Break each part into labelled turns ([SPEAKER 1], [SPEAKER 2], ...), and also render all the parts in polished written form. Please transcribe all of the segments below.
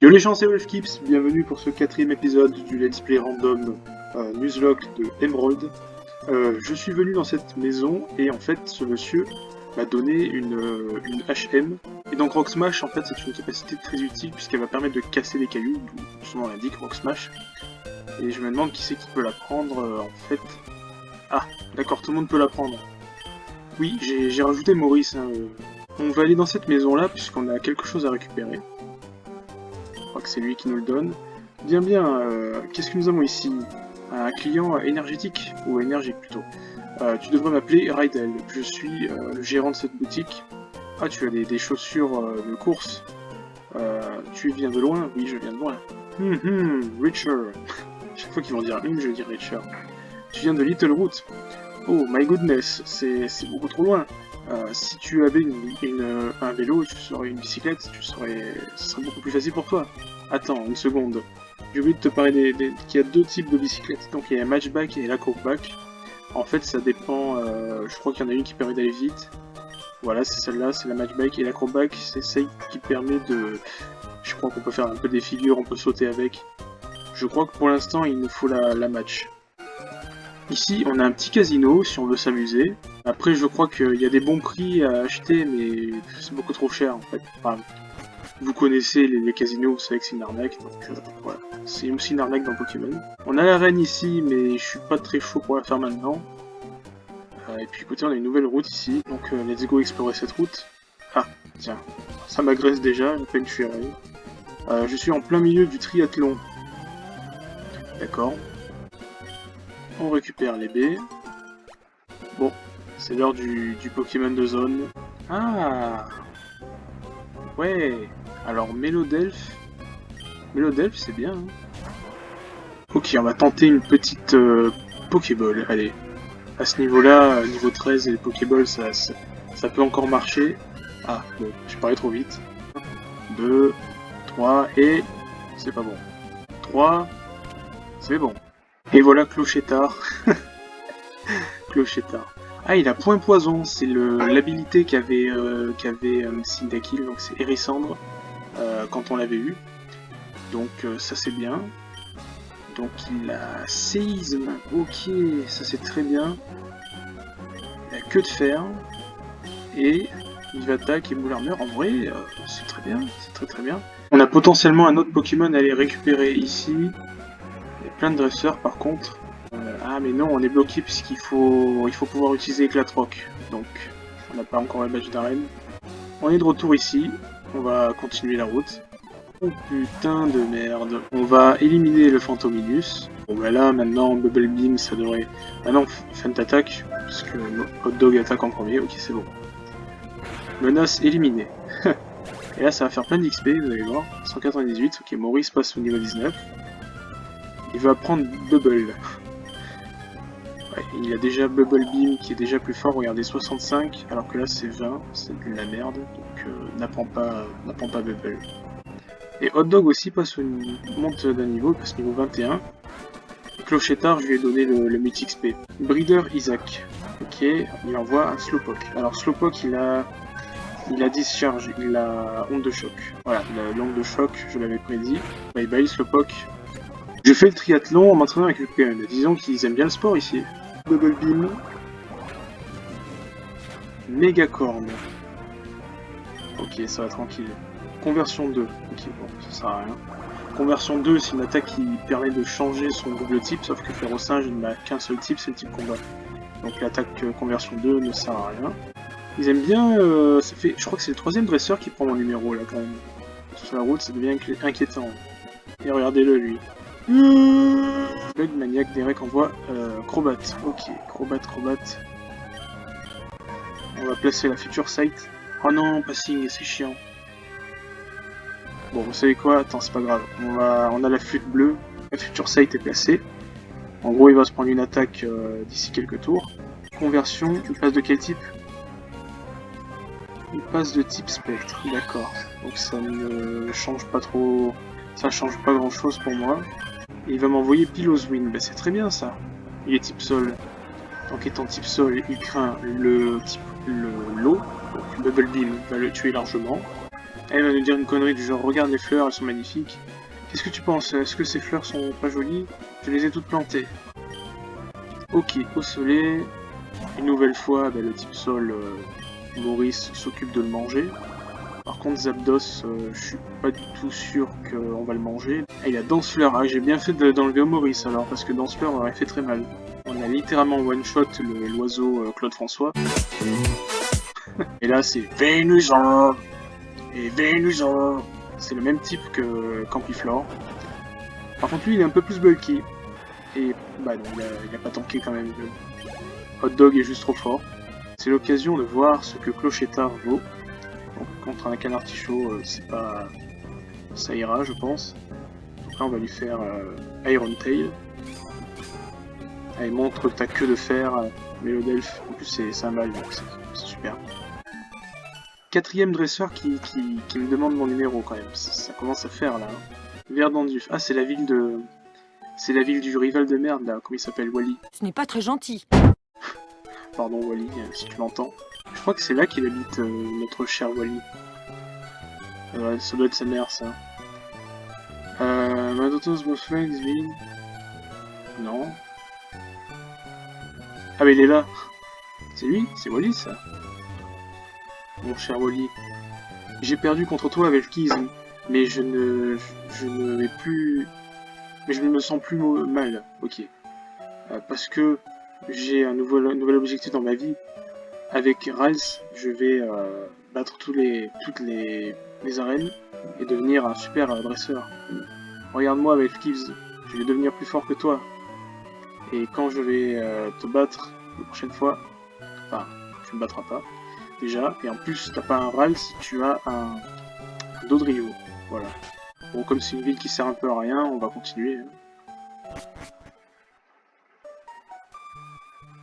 [SPEAKER 1] Yo les gens, c'est Wolfkips, bienvenue pour ce 4ème épisode du Let's Play Random Nuzlocke de Emerald. Je suis venu dans cette maison et en fait ce monsieur m'a donné une HM. Et donc Rock Smash en fait c'est une capacité très utile puisqu'elle va permettre de casser les cailloux, d'où son nom l'indique, Rock Smash. Et je me demande qui c'est qui peut la prendre en fait. Ah d'accord, tout le monde peut la prendre. Oui, j'ai rajouté Maurice. Hein, On va aller dans cette maison là puisqu'on a quelque chose à récupérer. Je crois que c'est lui qui nous le donne. Bien, qu'est-ce que nous avons ici? Un client énergétique, ou énergique plutôt. Tu devrais m'appeler Rydell, je suis le gérant de cette boutique. Ah, tu as des chaussures de course. Tu viens de loin? Oui, je viens de loin. Richer. Chaque fois qu'ils vont dire je dis Richer. Tu viens de Littleroot. Oh my goodness, c'est beaucoup trop loin. Si tu avais un vélo, une bicyclette, ce serait beaucoup plus facile pour toi. Attends, une seconde. J'ai oublié de te parler qu'il y a deux types de bicyclettes. Donc il y a la matchback et la courback. En fait, ça dépend. Je crois qu'il y en a une qui permet d'aller vite. Voilà, c'est celle-là, c'est la matchback. Et la courback, c'est celle qui permet de. Je crois qu'on peut faire un peu des figures, on peut sauter avec. Je crois que pour l'instant, il nous faut la match. Ici, on a un petit casino si on veut s'amuser. Après, je crois qu'il y a des bons prix à acheter, mais c'est beaucoup trop cher en fait. Enfin, vous connaissez les casinos, vous savez que c'est une arnaque, donc voilà. C'est aussi une arnaque dans Pokémon. On a l'arène ici, mais je suis pas très chaud pour la faire maintenant. Et puis écoutez, on a une nouvelle route ici, donc let's go explorer cette route. Ah, tiens, ça m'agresse déjà, j'ai pas une furie. Je suis en plein milieu du triathlon. D'accord. On récupère les baies. Bon, c'est l'heure du Pokémon de zone. Ah, ouais. Alors Mélodelph c'est bien. Hein. Ok, on va tenter une petite Pokéball. Allez, à ce niveau-là, niveau 13 et les Pokéballs, ça peut encore marcher. Ah, bon, j'ai parlé trop vite. 2, 3 et c'est pas bon. 3, c'est bon. Et voilà Clochetard. Clochetard. Ah, il a point poison, c'est l'habilité qu'avait Cyndaquil, donc c'est Hérissandre, quand on l'avait eu. Donc ça c'est bien. Donc il a séisme, ok, ça c'est très bien. Il a queue de fer. Et il va attaquer et boule armure. En vrai, c'est très bien, c'est très bien. On a potentiellement un autre Pokémon à aller récupérer ici. Il y a plein de dresseurs par contre. Ah mais non, on est bloqué puisqu'il faut pouvoir utiliser Éclat Rock. Donc on n'a pas encore la badge d'arène. On est de retour ici, on va continuer la route. Oh putain de merde. On va éliminer le Fantominus. Bon bah là maintenant Bubble Beam ça devrait... Ah non, Fent attaque, parce que Hot Dog attaque en premier, ok c'est bon. Menace éliminée. Et là ça va faire plein d'XP, vous allez voir. 198, ok Maurice passe au niveau 19. Il va prendre Bubble. Ouais, il a déjà Bubble Beam qui est déjà plus fort, regardez 65, alors que là c'est 20, c'est de la merde, donc n'apprends pas Bubble. Et Hot Dog aussi monte d'un niveau, il passe niveau 21. Clochetard, je lui ai donné le mythique XP. Breeder Isaac, ok, il envoie un Slowpoke. Alors Slowpoke il a Discharge, il a Onde de Choc. Voilà, l'onde de choc, je l'avais prédit. Bye bye Slowpoke. Je fais le triathlon en m'entraînant avec le PM. Disons qu'ils aiment bien le sport ici. Bubble Beam. Mégacorn. Ok, ça va tranquille. Conversion 2. Ok, bon, ça sert à rien. Conversion 2, c'est une attaque qui permet de changer son double type, sauf que Férocinge il n'a qu'un seul type, c'est le type combat. Donc l'attaque conversion 2 ne sert à rien. Ils aiment bien, je crois que c'est le 3ème dresseur qui prend mon numéro là quand même. Sur la route, ça devient inquiétant. Et regardez-le lui. Bug maniaque, Derek envoie Crobat. Ok, Crobat. On va placer la Future Sight. Oh non, passing, c'est chiant. Bon, vous savez quoi? Attends, c'est pas grave. On a la flûte bleue. La Future Sight est placée. En gros, il va se prendre une attaque d'ici quelques tours. Conversion, il passe de quel type? Il passe de type spectre, d'accord. Donc ça ne change pas trop... Ça change pas grand chose pour moi. Et il va m'envoyer Piloswing, bah c'est très bien ça. Il est type sol. Donc étant type sol, il craint l'eau. Donc Bubble Beam va le tuer largement. Elle va nous dire une connerie du genre regarde les fleurs, elles sont magnifiques. Qu'est-ce que tu penses? Est-ce que ces fleurs sont pas jolies? Je les ai toutes plantées. Ok, au soleil. Une nouvelle fois, le type sol, Maurice, s'occupe de le manger. Par contre, Zapdos, je suis pas du tout sûr qu'on va le manger. Et il a Dansefleur, ah, j'ai bien fait d'enlever Maurice alors, parce que Dansefleur aurait fait très mal. On a littéralement one-shot l'oiseau Claude François. Et là, c'est Vénuson et Vénuson. C'est le même type que Campiflore. Par contre, lui, il est un peu plus bulky. Et bah non, il a pas tanké quand même. Hot Dog est juste trop fort. C'est l'occasion de voir ce que Clochetard vaut. Donc, contre un canard artichaut, c'est pas... ça ira, je pense. Donc là, on va lui faire Iron Tail. Allez, montre ta queue de fer, Mélodelphe. En plus, c'est un mâle, donc c'est super. Quatrième dresseur qui me demande mon numéro quand même. Ça commence à faire là. Verdanduf. Ah, c'est la ville de... C'est la ville du rival de merde là. Comment il s'appelle? Wally.
[SPEAKER 2] Ce n'est pas très gentil.
[SPEAKER 1] Pardon Wally, si tu m'entends. Je crois que c'est là qu'il habite notre cher Wally. Ça doit être sa mère ça. Madotos Bosflex, ville. Non. Ah mais il est là. C'est lui? C'est Wally ça. Mon cher Wally. J'ai perdu contre toi avec Kizzy, mais je ne vais plus... Mais je ne me sens plus mal, ok. Parce que j'ai un nouvel objectif dans ma vie. Avec Ralph, je vais battre toutes les arènes et devenir un super dresseur. Regarde-moi avec Kivs, je vais devenir plus fort que toi. Et quand je vais te battre la prochaine fois, enfin, tu me battras pas, déjà. Et en plus, t'as pas un Ralph, tu as un Dodrio. Voilà. Bon, comme c'est une ville qui sert un peu à rien, on va continuer.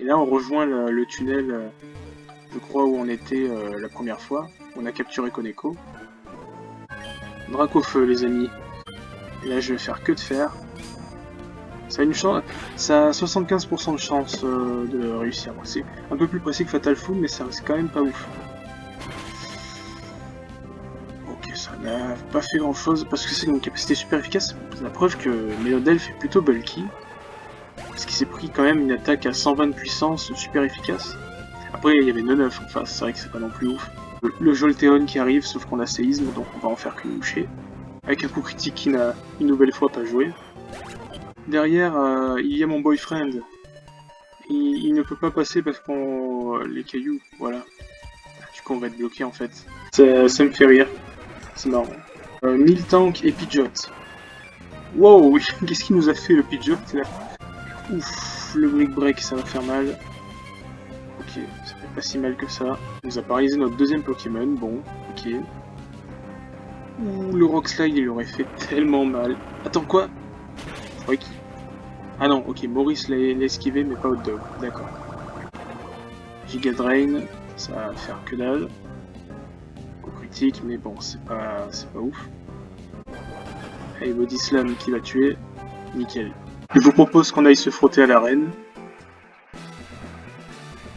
[SPEAKER 1] Et là, on rejoint le tunnel, je crois, où on était la première fois. On a capturé Koneko. Dracofeu, les amis. Et là, je vais faire que de fer. Ça a une chance, ça a 75% de chance de réussir. C'est un peu plus précis que Fatal Full, mais ça reste quand même pas ouf. Ok, ça n'a pas fait grand chose parce que c'est une capacité super efficace. C'est la preuve que Mélodelphe est plutôt bulky. Parce qu'il s'est pris quand même une attaque à 120 de puissance super efficace. Après, il y avait 9 en face, c'est vrai que c'est pas non plus ouf. Le Jolteon qui arrive, sauf qu'on a séisme, donc on va en faire qu'une bouchée. Avec un coup critique qui n'a une nouvelle fois pas joué. Derrière, il y a mon boyfriend. Il ne peut pas passer parce qu'on... les cailloux, voilà. Du coup, on va être bloqué en fait. Ça me fait rire. C'est marrant. Miltank et Pidgeot. Wow, qu'est-ce qu'il nous a fait le Pidgeot là? Ouf, le Brick Break, ça va faire mal. Ok, ça fait pas si mal que ça. Il nous a paralysé notre deuxième Pokémon, bon, ok. Ouh, le Rock Slide, il aurait fait tellement mal. Attends, quoi? Oui. Ah non, ok, Maurice l'a esquivé, mais pas Hot Dog, d'accord. Giga Drain, ça va faire que dalle. Coup critique, mais bon, c'est pas ouf. Allez, Body Slam qui va tuer, nickel. Je vous propose qu'on aille se frotter à l'arène.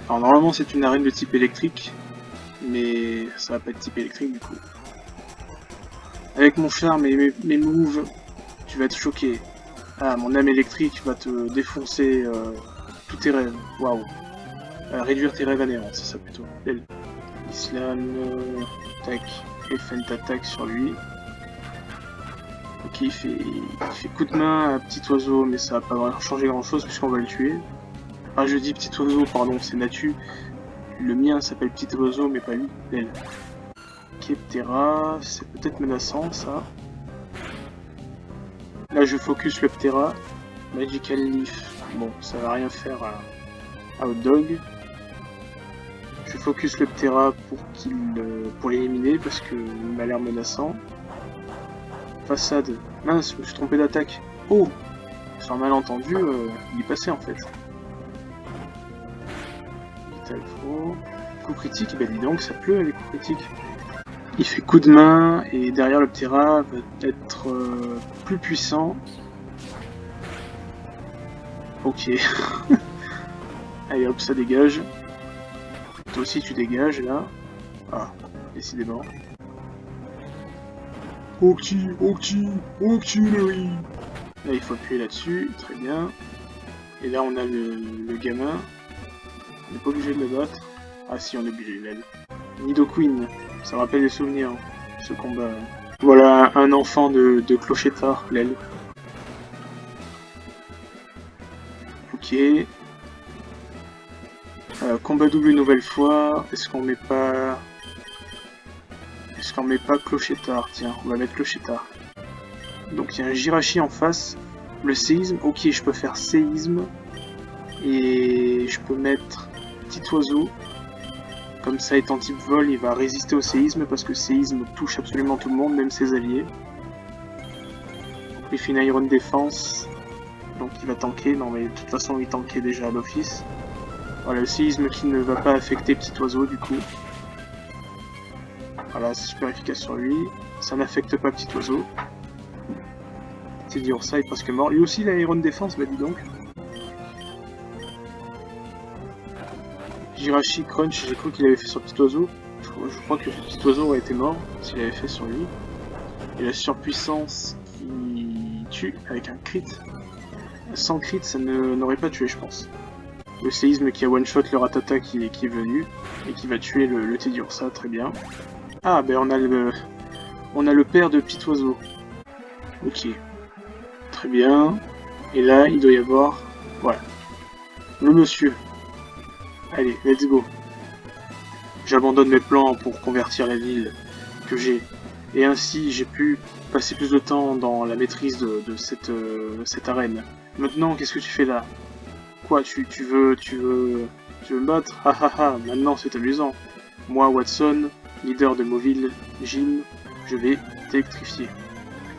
[SPEAKER 1] Alors normalement c'est une arène de type électrique, mais ça va pas être type électrique du coup. Avec mon charme et mes moves, tu vas être choqué. Ah, mon âme électrique va te défoncer tous tes rêves. Waouh. Réduire tes rêves à néant, c'est ça plutôt. Islam, tac, et feint attaque sur lui. Ok, il fait coup de main à petit oiseau, mais ça va pas vraiment changer grand chose puisqu'on va le tuer. Ah, je dis petit oiseau, pardon, c'est Natu. Le mien s'appelle petit oiseau, mais pas lui, elle. Keptera, c'est peut-être menaçant ça. Là, je focus le Ptera. Magical Leaf, bon, ça va rien faire à Hot Dog. Je focus le Ptera pour l'éliminer parce qu'il m'a l'air menaçant. Façade. Mince, je me suis trompé d'attaque. Oh! Sur un malentendu, il est passé en fait. Vital Faux. Coup critique, bah dis donc, ça pleut les coups critiques. Il fait coup de main et derrière le Ptera va être plus puissant. Ok. Allez hop, ça dégage. Toi aussi tu dégages là. Ah, décidément. Octi, Larry. Là, il faut appuyer là-dessus, très bien. Et là, on a le gamin. On n'est pas obligé de le battre. Ah si, on est obligé, l'aide. Nidoqueen, ça me rappelle des souvenirs, ce combat. Voilà, un enfant de Clochetard, l'aile. Ok. Combat double une nouvelle fois. Est-ce qu'on met pas... Clochetard? Tiens, on va mettre Clochetard. Donc il y a un Jirachi en face. Le séisme, ok, je peux faire séisme. Et je peux mettre petit oiseau. Comme ça, étant type vol, il va résister au séisme parce que séisme touche absolument tout le monde, même ses alliés. Il fait une Iron Défense. Donc il va tanker. Non mais de toute façon, il tankait déjà à l'office. Voilà, le séisme qui ne va pas affecter petit oiseau du coup. Voilà, c'est super efficace sur lui. Ça n'affecte pas petit oiseau. Teddiursa est presque mort. Lui aussi, il a Iron Défense, bah dis donc. Jirachi Crunch, j'ai cru qu'il avait fait sur petit oiseau. Je crois que petit oiseau aurait été mort s'il avait fait sur lui. Et la surpuissance qui tue avec un crit. Sans crit, ça n'aurait pas tué, je pense. Le séisme qui a one-shot le Ratata qui est venu et qui va tuer le Teddiursa, très bien. Ah, ben on a le père de petit oiseau. Ok. Très bien. Et là, il doit y avoir... Voilà. Le monsieur. Allez, let's go. J'abandonne mes plans pour convertir la ville que j'ai. Et ainsi, j'ai pu passer plus de temps dans la maîtrise de cette arène. Maintenant, qu'est-ce que tu fais là? Quoi, tu veux me battre? Ah ah ah, maintenant c'est amusant. Moi, Watson, leader de Mauville Gym, je vais t'électrifier.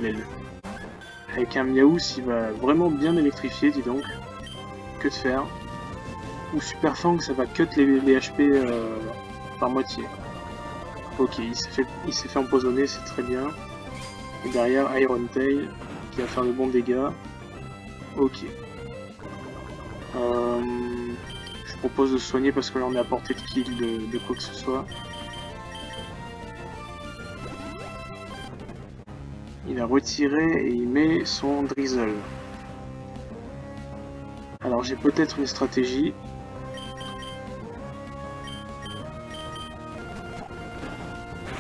[SPEAKER 1] L'aile. Avec un Miaous, il va vraiment bien électrifier, dis donc. Que de faire. Ou Super Fang, ça va cut les HP par moitié. Ok, il s'est fait empoisonner, c'est très bien. Et derrière, Iron Tail, qui va faire de bons dégâts. Ok. Je propose de soigner parce que là on est à portée de kill de quoi que ce soit. Il a retiré et il met son Drizzle. Alors j'ai peut-être une stratégie.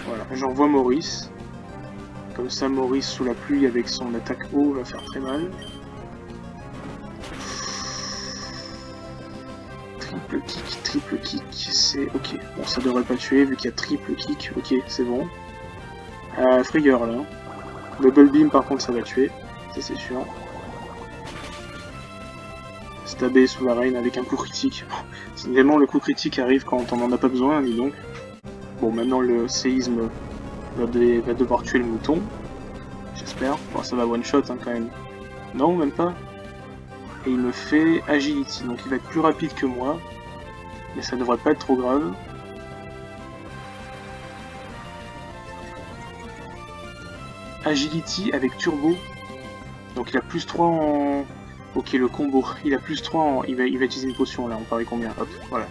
[SPEAKER 1] Voilà, j'envoie Maurice. Comme ça Maurice sous la pluie avec son attaque haut va faire très mal. Triple kick, c'est ok. Bon, ça devrait pas tuer vu qu'il y a triple kick. Ok, c'est bon. Frayeur là. Double beam par contre ça va tuer, ça c'est sûr. Stabé sous la reine avec un coup critique. Évidemment le coup critique arrive quand on en a pas besoin, dis donc. Bon, maintenant le séisme va devoir tuer le mouton. J'espère. Bon, ça va one shot hein, quand même. Non, même pas. Et il me fait agility, donc il va être plus rapide que moi. Mais ça devrait pas être trop grave. Agility avec turbo. Donc il a plus 3 en... Ok, le combo. Il a plus 3 en... Il va utiliser une potion là, on parie combien? Hop, voilà.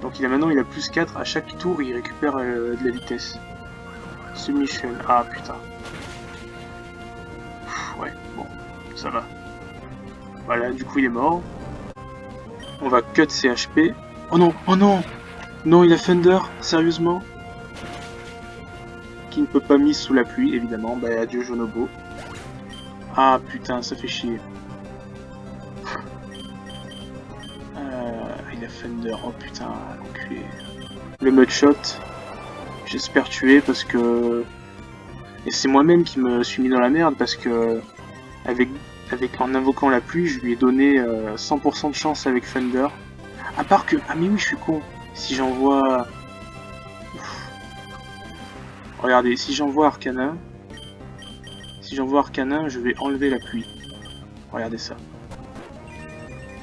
[SPEAKER 1] Donc maintenant il a plus 4. À chaque tour il récupère de la vitesse. Submission. Ah putain. Ouais, bon, ça va. Voilà, du coup il est mort. On va cut ses HP. Oh non, oh non! Non, il a Thunder, sérieusement? Qui ne peut pas mise sous la pluie, évidemment. Bah adieu Jonobo. Ah putain, ça fait chier. Il a Thunder, oh putain, l'enculé. Le Mudshot, j'espère tuer parce que... Et c'est moi-même qui me suis mis dans la merde parce que... En invoquant la pluie, je lui ai donné 100% de chance avec Thunder. À part que... Ah mais oui, je suis con. Si j'envoie... Regardez, si j'envoie Arcana... je vais enlever la pluie. Regardez ça.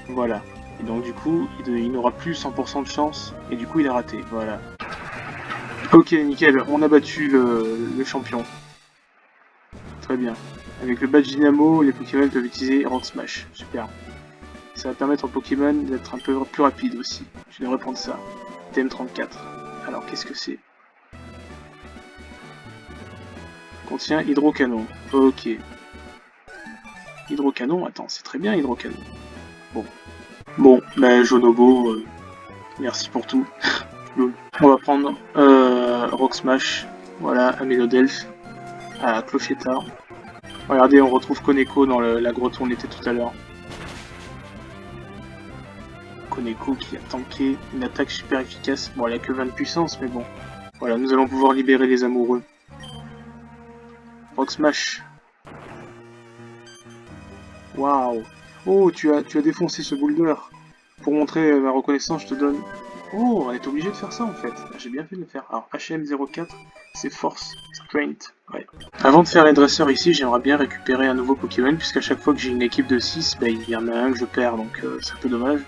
[SPEAKER 1] Voilà. Et donc du coup, il n'aura plus 100% de chance. Et du coup, il a raté. Voilà. Ok, nickel. On a battu le champion. Très bien. Avec le badge Dynamo, les Pokémon peuvent utiliser Rock Smash. Super. Ça va permettre aux Pokémon d'être un peu plus rapides aussi. Je devrais prendre ça. TM34. Alors, qu'est-ce que c'est? contient hydrocanon. Ok. Hydrocanon, attends, c'est très bien hydrocanon. Bon. Bon, bah Jonobo, merci pour tout. On va prendre Rock Smash, voilà, Aménodelph, à Clochetta. Regardez, on retrouve Koneko dans la grotte où on était tout à l'heure. Koneko qui a tanké une attaque super efficace. Bon, elle a que 20 de puissance, mais bon. Voilà, nous allons pouvoir libérer les amoureux. Rock Smash. Waouh. Oh, tu as défoncé ce boulder. Pour montrer ma reconnaissance, je te donne... Oh, on est obligé de faire ça en fait. J'ai bien fait de le faire. Alors, HM04, c'est Force Strength. Ouais. Avant de faire les dresseurs ici, j'aimerais bien récupérer un nouveau Pokémon, puisqu'à chaque fois que j'ai une équipe de 6, bah, il y en a un que je perds, donc c'est un peu dommage.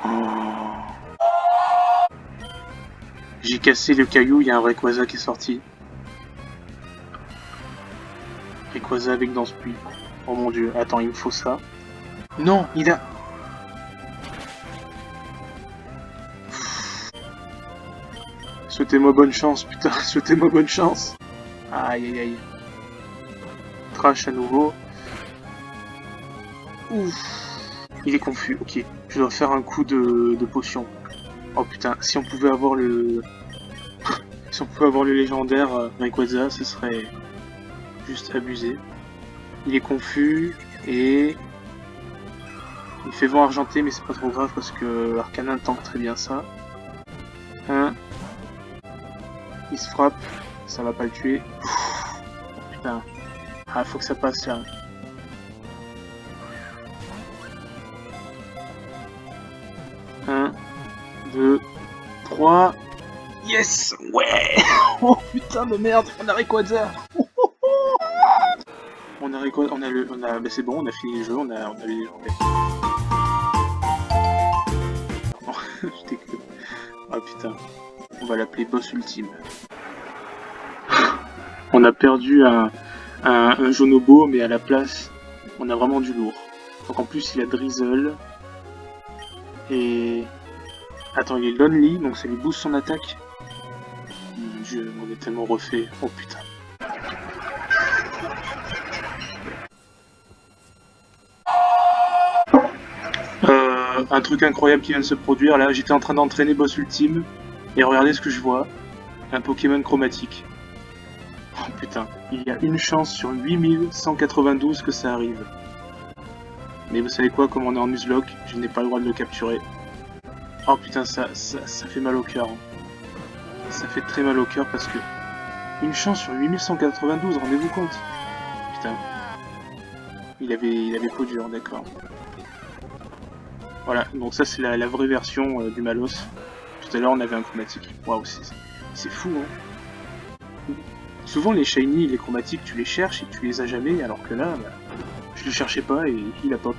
[SPEAKER 1] Oh. J'ai cassé le caillou, il y a un Rayquaza qui est sorti. Rayquaza avec dans ce puits. Oh mon dieu, attends, il me faut ça. Non, il a... Souhaitez-moi bonne chance, putain, souhaitez-moi bonne chance. Aïe aïe aïe. Trash à nouveau. Ouf. Il est confus, ok. Je dois faire un coup de potion. Oh putain, si on pouvait avoir le... si on pouvait avoir le légendaire Rayquaza, ce serait juste abusé. Il est confus et... il fait vent argenté, mais c'est pas trop grave parce que Arcanin tank très bien ça. Il se frappe, ça va pas le tuer. Putain. Ah, faut que ça passe là. Un, 2, 3. Yes! Ouais! Oh putain de merde, on a Rayquaza! On a Rayquaza, bah c'est bon, on a fini le jeu, on a les légendaires. Non, je déconne. Ah putain, on va l'appeler boss ultime. On a perdu un Jonobo, mais à la place, on a vraiment du lourd. Donc en plus, il a Drizzle. Et... attends, il est Lonely, donc ça lui booste son attaque. Mon dieu, on est tellement refait. Oh putain. Un truc incroyable qui vient de se produire, là, j'étais en train d'entraîner boss ultime, et regardez ce que je vois. Un Pokémon chromatique. Oh putain, il y a une chance sur 8192 que ça arrive. Mais vous savez quoi, comme on est en Nuzlocke, je n'ai pas le droit de le capturer. Oh putain, ça fait mal au cœur. Ça fait très mal au cœur parce que... une chance sur 8192, rendez-vous compte. Putain. Il avait peau dure, d'accord. Voilà, donc ça c'est la vraie version du Malos. Tout à l'heure on avait un chromatique. Waouh, c'est fou, hein. Souvent les shiny, les chromatiques, tu les cherches et tu les as jamais, alors que là, bah, je les cherchais pas et il a pop.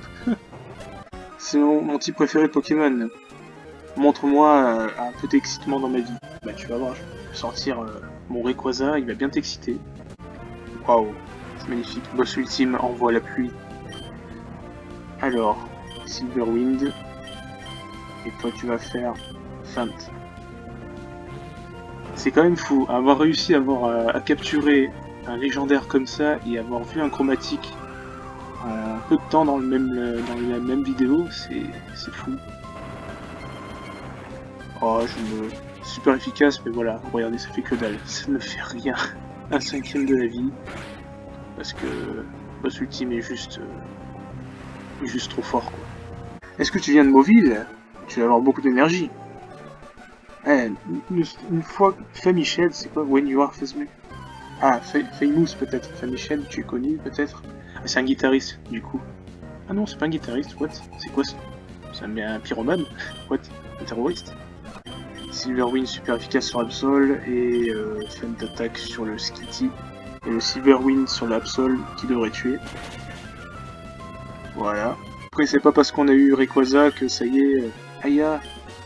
[SPEAKER 1] C'est mon type préféré de Pokémon. Montre-moi un peu d'excitement dans ma vie. Bah tu vas voir, je vais sortir mon Rayquaza, il va bien t'exciter. Waouh, c'est magnifique. Boss ultime envoie la pluie. Alors, Silverwind. Et toi tu vas faire feinte. C'est quand même fou, avoir réussi à capturer un légendaire comme ça et avoir vu un chromatique en peu de temps dans la même vidéo, c'est fou. Oh, super efficace, mais voilà, regardez, ça fait que dalle, ça ne fait rien. Un cinquième de la vie, parce que boss ultime est juste trop fort, quoi. Est-ce que tu viens de Mauville? Tu vas avoir beaucoup d'énergie. Eh, une fois, Famichel, c'est quoi? When you are famous. Ah, Famous peut-être. Famichel, tu es connu peut-être? Ah, c'est un guitariste, du coup. Ah non, c'est pas un guitariste, what? C'est quoi ça? C'est un pyromane? What? Un terroriste? Silverwind super efficace sur Absol et Feint Attack sur le Skitty. Et le Silverwind sur l'Absol qui devrait tuer. Voilà. Après, c'est pas parce qu'on a eu Rayquaza que ça y est. Aya!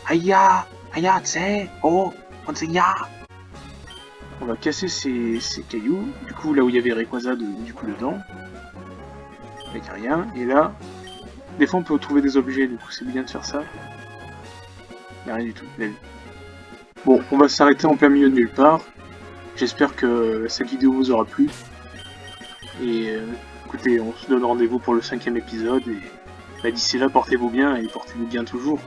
[SPEAKER 1] Aya! Aya, t'sais! Oh! On sait ya! On va casser ces cailloux. Du coup, là où il y avait Rayquaza, du coup, dedans. Avec rien. Et là, des fois, on peut trouver des objets, du coup, c'est bien de faire ça. Il n'y a rien du tout. Bon, on va s'arrêter en plein milieu de nulle part. J'espère que cette vidéo vous aura plu. Et écoutez, on se donne rendez-vous pour le 5e épisode. Et d'ici là, portez-vous bien et portez-vous bien toujours.